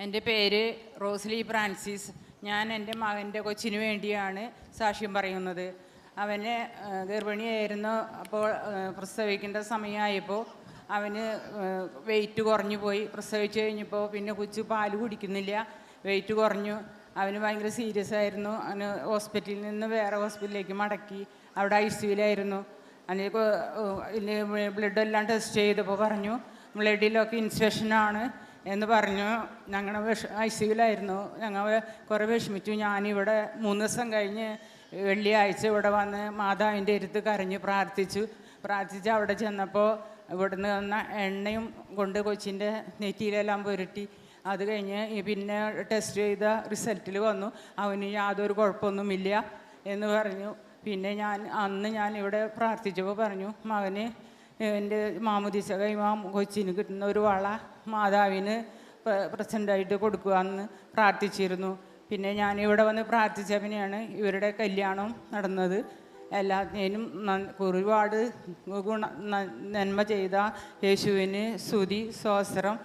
എൻ്റെ പേര് റോസ്ലി ഫ്രാൻസിസ്. ഞാൻ എൻ്റെ മകൻ്റെ കൊച്ചിന് വേണ്ടിയാണ് സാക്ഷ്യം പറയുന്നത്. അവന് ഗർഭിണിയായിരുന്നു. അപ്പോൾ പ്രസവിക്കേണ്ട സമയമായപ്പോൾ അവന് വെയിറ്റ് കുറഞ്ഞു പോയി. പ്രസവിച്ച് കഴിഞ്ഞപ്പോൾ പിന്നെ കൊച്ചു പാല് കുടിക്കുന്നില്ല, വെയിറ്റ് കുറഞ്ഞു. അവന് ഭയങ്കര സീരിയസ് ആയിരുന്നു. അവന് ഹോസ്പിറ്റലിൽ നിന്ന് വേറെ ഹോസ്പിറ്റലിലേക്ക് മടക്കി. അവിടെ ICUവിലായിരുന്നു. അതിന് ബ്ലഡ് എല്ലാം ടെസ്റ്റ് ചെയ്തപ്പോൾ പറഞ്ഞു ബ്ലഡിലൊക്കെ ഇൻഫെക്ഷനാണ് എന്ന് പറഞ്ഞു. ഞങ്ങൾ ICUവിലായിരുന്നു. ഞങ്ങൾ കുറേ വിഷമിച്ചു. ഞാനിവിടെ 3 ദിവസം കഴിഞ്ഞ് വെള്ളിയാഴ്ച ഇവിടെ വന്ന് മാതാവിൻ്റെ അടുത്ത് കരഞ്ഞ് പ്രാർത്ഥിച്ച് അവിടെ ചെന്നപ്പോൾ ഇവിടുന്ന് വന്ന എണ്ണയും കൊണ്ട് കൊച്ചിൻ്റെ നെറ്റിയിലെല്ലാം പുരട്ടി. അത് കഴിഞ്ഞ് പിന്നെ ടെസ്റ്റ് ചെയ്ത റിസൾട്ടിൽ വന്നു അവന് യാതൊരു കുഴപ്പമൊന്നുമില്ല എന്ന് പറഞ്ഞു. പിന്നെ അന്ന് ഞാൻ ഇവിടെ പ്രാർത്ഥിച്ചപ്പോൾ പറഞ്ഞു മകന് എൻ്റെ മാമുദീസ കൈമാം കൊച്ചിന് കിട്ടുന്ന ഒരു വള മാതാവിന് പ്രസൻ്റായിട്ട് കൊടുക്കുകയെന്ന് പ്രാർത്ഥിച്ചിരുന്നു. പിന്നെ ഞാൻ ഇവിടെ വന്ന് പ്രാർത്ഥിച്ച പിന്നെയാണ് ഇവരുടെ കല്യാണം നടന്നത്. എല്ലാത്തിനും ഒരുപാട് നന്മ ചെയ്ത യേശുവിന് സ്തുതി, സ്തോത്രം.